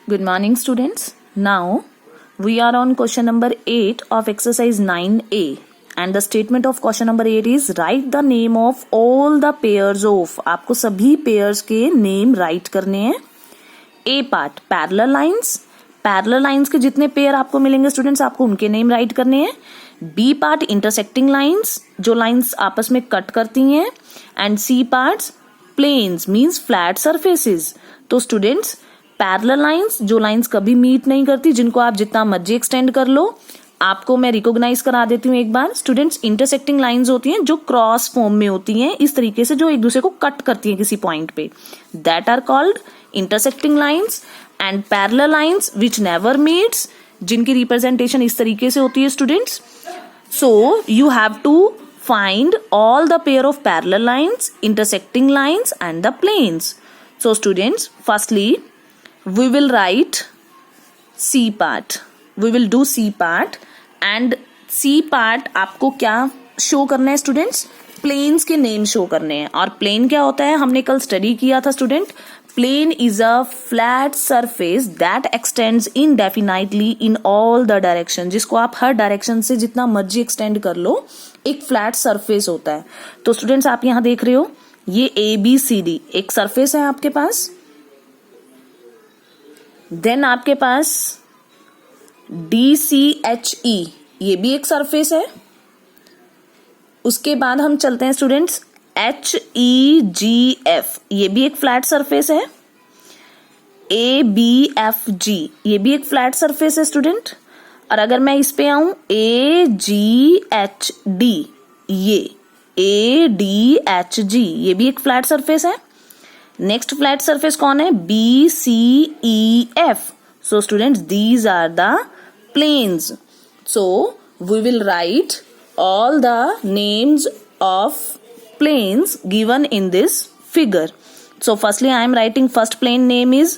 Good morning, students. Now we are on question number 8 of exercise 9A, and the statement of question number 8 is write the name of all the pairs of. आपको सभी pairs के name write करने हैं. A part parallel lines. Parallel lines के जितने pair आपको मिलेंगे students, आपको उनके नेम राइट करने हैं. बी पार्ट इंटरसेक्टिंग लाइंस, जो लाइंस आपस में कट करती हैं. And C parts planes means flat surfaces. तो स्टूडेंट्स पैरेलल लाइंस, जो लाइंस कभी मीट नहीं करती, जिनको आप जितना मर्जी एक्सटेंड कर लो. आपको मैं रिकॉग्नाइज करा देती हूँ एक बार. स्टूडेंट्स इंटरसेक्टिंग लाइंस होती हैं जो क्रॉस फॉर्म में होती हैं, इस तरीके से जो एक दूसरे को कट करती हैं किसी पॉइंट पे. That are called intersecting lines. And parallel lines which never meets, जिनकी रिप्रेजेंटेशन इस तरीके से होती है students. So you have to find all the pair of parallel lines, intersecting lines and the planes. So students, firstly we will write C part. We will do C part and C part आपको क्या show करना है students? Planes के name show करने हैं. और plane क्या होता है हमने कल स्टडी किया था student. Plane is a flat surface that extends indefinitely in all the direction. जिसको आप हर डायरेक्शन से जितना मर्जी एक्सटेंड कर लो, एक फ्लैट सरफेस होता है. तो स्टूडेंट्स आप यहां देख रहे हो, ये ABCD एक सरफेस है आपके पास. देन आपके पास DCHE, ये भी एक सरफेस है. उसके बाद हम चलते हैं स्टूडेंट्स HEGF, ये भी एक फ्लैट सरफेस है. ABFG, ये भी एक फ्लैट सरफेस है स्टूडेंट. और अगर मैं इस पे आऊं AGHD, ये ADHG, ये भी एक फ्लैट सरफेस है. नेक्स्ट फ्लैट सरफेस कौन है? BCEF. So students these are the planes. So we will write all the names of planes given in this figure. So firstly I am writing first plane name is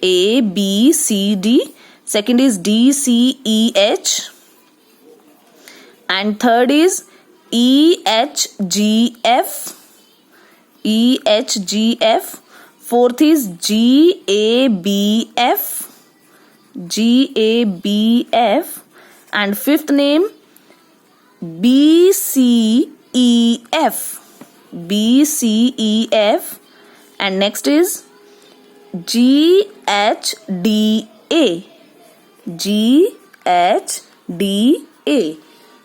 ABCD, second is DCEH, and third is EHGF, fourth is GABF, and fifth name BCEF, and next is GHDA.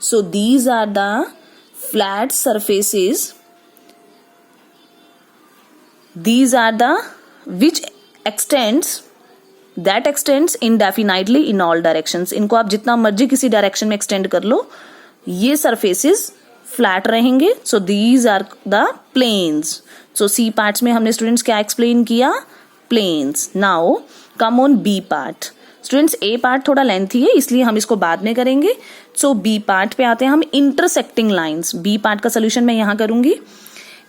So these are the flat surfaces. These are the which extends indefinitely in all directions. इनको आप जितना मर्जी किसी direction में extend कर लो, ये surfaces flat रहेंगे. So these are the planes. So C parts में हमने स्टूडेंट्स क्या एक्सप्लेन किया? Planes. Now come on B part. Students A part थोड़ा लेंथी है, इसलिए हम इसको बाद में करेंगे. सो बी पार्ट पे आते हैं हम. इंटरसेक्टिंग लाइंस, बी पार्ट का सोल्यूशन मैं यहां करूंगी.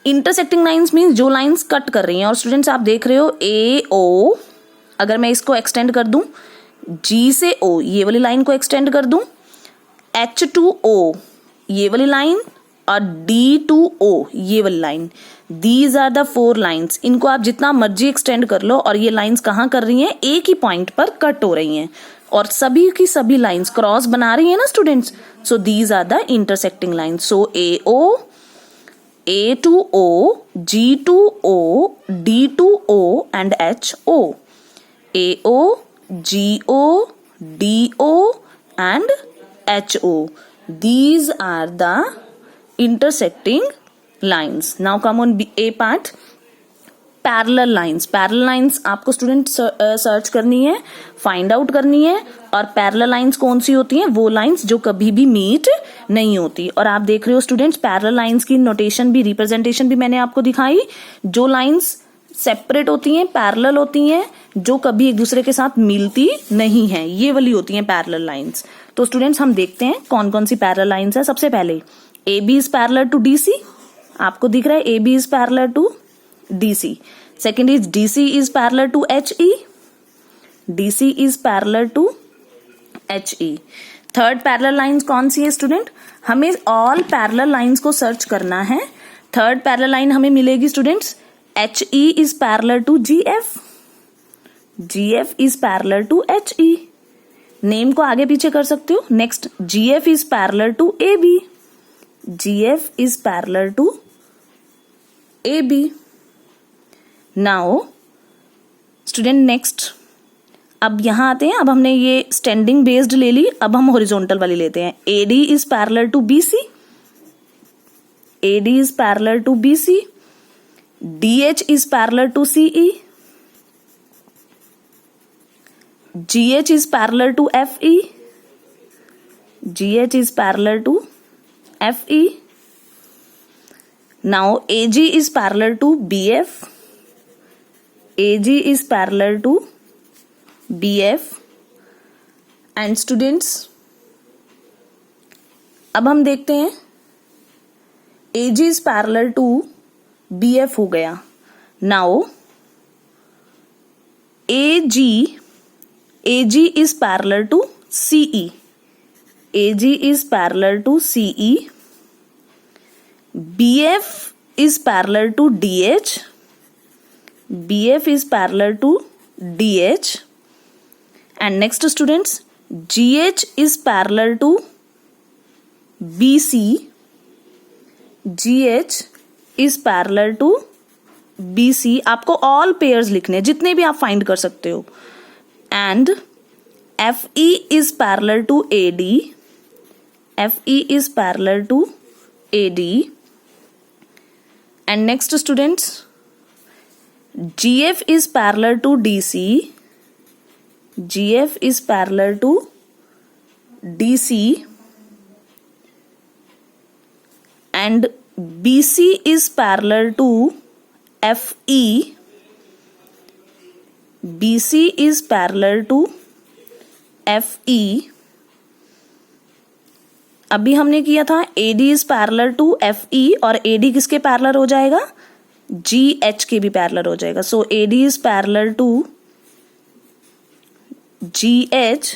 इंटरसेक्टिंग लाइंस मीन्स जो लाइंस कट कर रही हैं. और स्टूडेंट्स आप देख रहे हो AO, अगर मैं इसको एक्सटेंड कर दूं G से O, ये वाली लाइन को एक्सटेंड कर दूं H2O, ये वाली लाइन, और D2O, ये वाली line. These are the 4 lines. इनको आप जितना मर्जी एक्सटेंड कर लो, और ये लाइन्स कहाँ कर रही हैं? एक ही पॉइंट पर कट हो रही हैं, और सभी की सभी लाइन्स क्रॉस बना रही हैं ना students. So these are the intersecting lines. So AO, A2O, G2O, D2O and HO. AO, GO, DO and HO. These are the intersecting lines. Now come on A part. Parallel lines. Parallel lines आपको student search करनी है, find out करनी है. और parallel lines कौन सी होती हैं? वो लाइंस जो कभी भी मीट नहीं होती. और आप देख रहे हो स्टूडेंट्स पैरेलल लाइंस की नोटेशन भी, रिप्रेजेंटेशन भी मैंने आपको दिखाई. जो लाइंस सेपरेट होती हैं, पैरेलल होती हैं, जो कभी एक दूसरे के साथ मिलती नहीं है, ये वाली होती हैं पैरेलल लाइंस. तो स्टूडेंट्स हम देखते हैं कौन कौन सी पैरेलल लाइंस है. सबसे पहले AB is parallel to DC, आपको दिख रहा है AB is parallel to DC. Second is DC is parallel to HE, DC is parallel to HE. Third parallel lines कौन सी है स्टूडेंट? हमें ऑल पैरेलल लाइंस को सर्च करना है. थर्ड पैरेलल लाइन हमें मिलेगी students HE is parallel to GF. GF is parallel to HE, name को आगे पीछे कर सकते हो. Next, GF is parallel to AB, GF is parallel to AB. Now student next, अब यहां आते हैं. अब हमने ये स्टैंडिंग बेस्ड ले ली, अब हम हॉरिजॉन्टल वाली लेते हैं. AD is parallel to BC, AD is parallel to BC, DH is parallel to CE, GH is parallel to FE, GH is parallel to FE. Now AG is parallel to BF, AG is parallel to BF. And students, अब हम देखते हैं AG is parallel to BF हो गया. Now AG is parallel to CE, AG is parallel to CE, BF is parallel to DH, BF is parallel to DH. And next students, GH is parallel to BC, GH is parallel to BC. आपको all pairs लिखने, जितने भी आप find कर सकते हो. And FE is parallel to AD, FE is parallel to AD. And next students, GF is parallel to DC, GF is parallel to DC. And BC is parallel to FE, BC is parallel to FE. अभी हमने किया था AD is parallel to FE, और AD किसके parallel हो जाएगा? GH के भी पैरेलल हो जाएगा. सो AD is parallel to GH.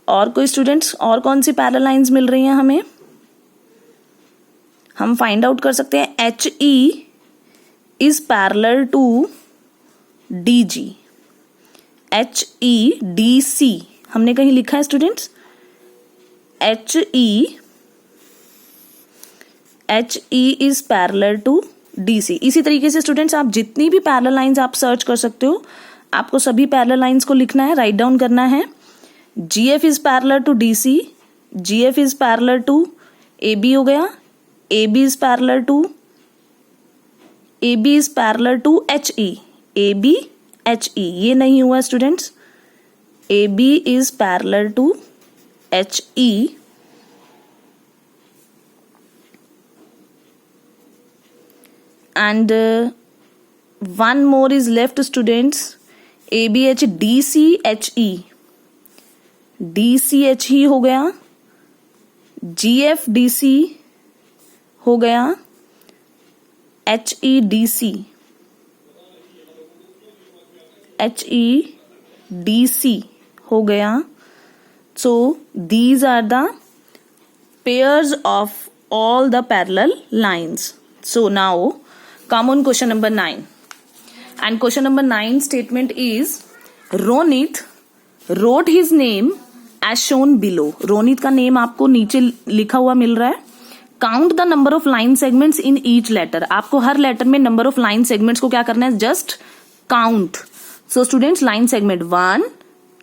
और कोई स्टूडेंट्स, और कौन सी पैरेलल लाइंस मिल रही हैं हमें? हम फाइंड आउट कर सकते हैं HE is parallel to DG, HEDC हमने कहीं लिखा है students? HE is parallel to DC. इसी तरीके से स्टूडेंट्स आप जितनी भी पैरेलल लाइंस आप सर्च कर सकते हो, आपको सभी पैरेलल लाइंस को लिखना है, राइट डाउन करना है. GF is parallel to DC, GF is parallel to AB हो गया, AB is parallel to HE, AB HE. ये नहीं हुआ students, AB is parallel to HE. And one more is left students, ABH DCHE, DCHE हो गया, GFDC हो गया, HEDC, HEDC हो गया. So these are the pairs of all the parallel lines. So now come on question number 9. And question number 9 statement is, Ronit wrote his name as shown below. Ronit का name आपको नीचे लिखा हुआ मिल रहा है. Count the number of line segments in each letter. आपको हर लेटर में नंबर ऑफ लाइन सेगमेंट्स को क्या करना है? Just count. So students, line segment 1,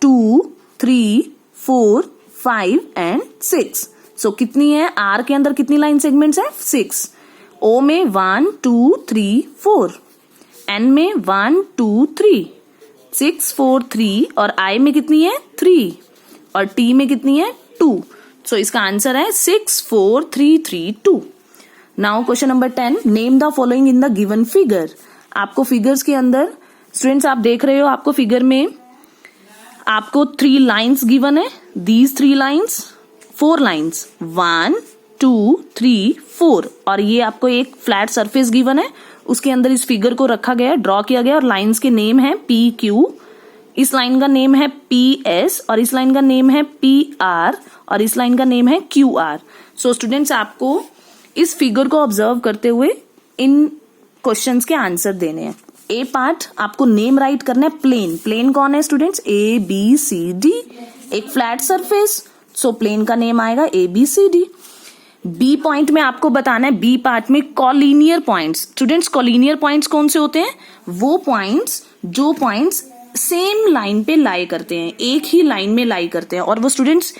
2, 3, 4, 5 and 6. सो कितनी है? आर के अंदर कितनी लाइन सेगमेंट्स है? 6. ओ में 1, 2, 3, 4. एन में 1, 2, 3. 6, 4, 3. और आई में कितनी है? 3. और टी में कितनी है? 2. सो इसका आंसर है 6, 4, 3, 3, 2. Now question number 10, name the following in the given figure. आपको फिगर्स के अंदर स्टूडेंट्स आप देख रहे हो, आपको फिगर में आपको 3 लाइन्स गिवन है. These 3 lines, 4 lines, 1, 2, 3, 4. और ये आपको एक फ्लैट सरफेस गिवन है, उसके अंदर इस फिगर को रखा गया, ड्रॉ किया गया, और लाइन्स के नेम है PQ, इस लाइन का नेम है PS, और इस लाइन का नेम है PR, और इस लाइन का नेम है QR. सो स्टूडेंट्स, आपको इस फिगर को ऑब्जर्व करते हुए इन क्वेश्चंस के आंसर देने हैं. ए पार्ट आपको नेम राइट करना है प्लेन। प्लेन कौन है students? A B C D, एक फ्लैट सरफेस, सो प्लेन का नेम आएगा A B C D. B point में आपको बताना है, बी पार्ट में collinear points. Students collinear points कौन से होते हैं? वो पॉइंट्स जो पॉइंट्स सेम लाइन पे लाई करते हैं, एक ही लाइन में लाई करते हैं। और वो स्टूडेंट्स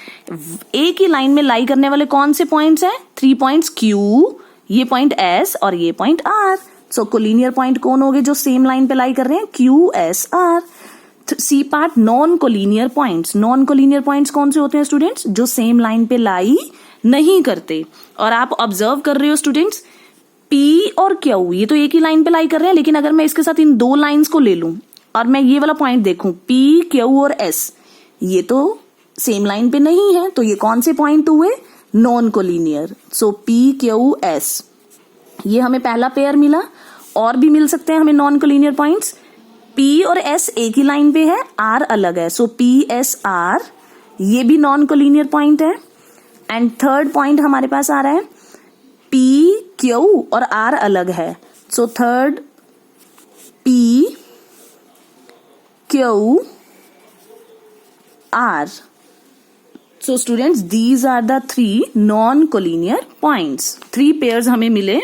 एक ही लाइन में लाई करने वाले कौन से पॉइंट्स हैं? 3 पॉइंट्स Q, ये पॉइंट S और ये पॉइंट R। सो कोलिनियर पॉइंट कौन हो गए जो सेम लाइन पे लाई कर रहे हैं? Q S R। C part non collinear points. Non collinear points कौन से होते हैं स्टूडेंट्स? जो सेम लाइन पे लाई नहीं करते। और आप ऑब्जर्व कर रहे हो स्टूडेंट्स, P और Q ये तो एक ही लाइन पे लाई कर रहे हैं, लेकिन अगर मैं इसके साथ इन दो लाइंस को ले लूं और मैं ये वाला पॉइंट देखूं P Q और S, ये तो सेम लाइन पे नहीं है, तो ये कौन से पॉइंट हुए? Non collinear. So P Q S ये हमें पहला पेयर मिला। और भी मिल सकते हैं हमें नॉन कोलिनियर पॉइंट्स। P और S एक ही लाइन पे है, R अलग है, सो P S R ये भी नॉन कोलिनियर पॉइंट है। एंड थर्ड पॉइंट हमारे पास आ रहा है P Q और R अलग है, so third P Q R। So students, these are the 3 non-collinear points. 3 pairs हमें मिले.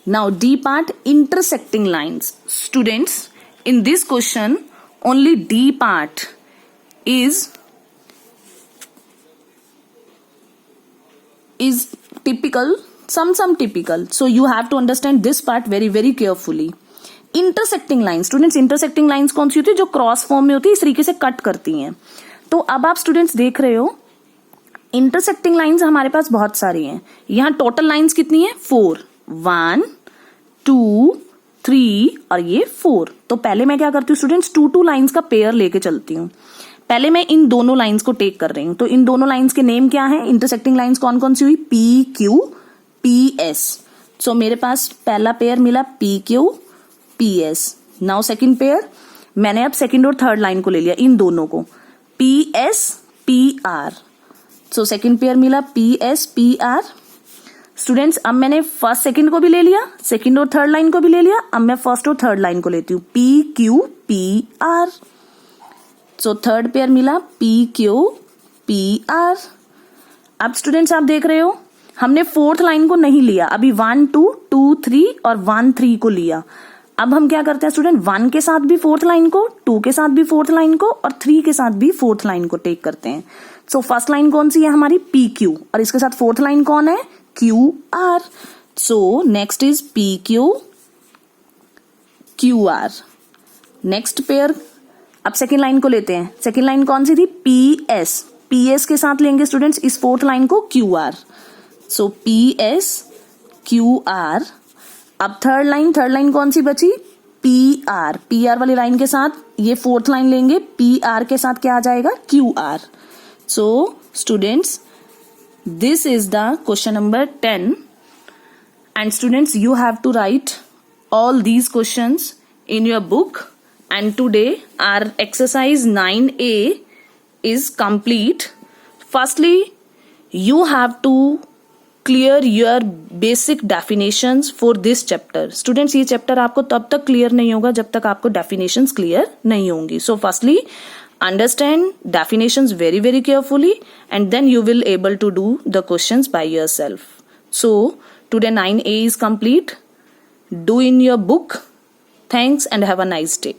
Now D part, intersecting lines. Students, in this question, only D part is typical, some typical. So you have to understand this part very very carefully. Intersecting lines, students, intersecting lines कौन सी होती है? जो cross form में होती है, इस तरीके से कट करती हैं। तो अब आप स्टूडेंट्स देख रहे हो इंटरसेक्टिंग लाइंस हमारे पास बहुत सारी हैं। यहां टोटल लाइंस कितनी है? 4, 1 2 3 और ये 4। तो पहले मैं क्या करती हूँ स्टूडेंट्स, 2 लाइंस का पेयर लेके चलती हूँ। पहले मैं इन दोनों लाइंस को टेक कर रही हूँ। तो इन दोनों लाइंस के नेम क्या है? इंटरसेक्टिंग लाइंस कौन कौन सी हुई? P Q P S। सो मेरे पास पहला पेयर मिला P Q P S। Now second pair, मैंने अब सेकेंड और थर्ड लाइन को ले लिया, इन दोनों को P S P R। So second pair मिला P S P R। Students अब मैंने फर्स्ट सेकेंड को भी ले लिया, सेकेंड और थर्ड लाइन को भी ले लिया। अब मैं फर्स्ट और थर्ड लाइन को लेती हूँ P Q P R। So third pair मिला P Q P R। अब स्टूडेंट्स आप देख रहे हो हमने फोर्थ लाइन को नहीं लिया, अभी 1 2 2 3 और 1 3 को लिया। अब हम क्या करते हैं स्टूडेंट, 1 के साथ भी फोर्थ लाइन को, 2 के साथ भी फोर्थ लाइन को और 3 के साथ भी फोर्थ लाइन को टेक करते हैं। सो फर्स्ट लाइन कौन सी है हमारी? P Q और इसके साथ फोर्थ लाइन कौन है? Q R। So next is P Q Q R। Next pair, अब सेकेंड लाइन को लेते हैं। सेकेंड लाइन कौन सी थी? P S। P S के साथ लेंगे स्टूडेंट्स इस फोर्थ लाइन को Q R। सो P S Q R। अब थर्ड लाइन कौन सी बची? P R। P R वाली लाइन के साथ ये फोर्थ लाइन लेंगे, P R के साथ क्या आ जाएगा? Q R। So students, this is the question number 10 and students you have to write all these questions in your book, and today our exercise 9A is complete. Firstly, you have to clear your basic definitions for this chapter. Students, ये chapter आपको तब तक clear नहीं होगा जब तक आपको definitions clear नहीं होंगी. So firstly, understand definitions very very carefully and then you will able to do the questions by yourself. So today 9A is complete. Do in your book. Thanks and have a nice day.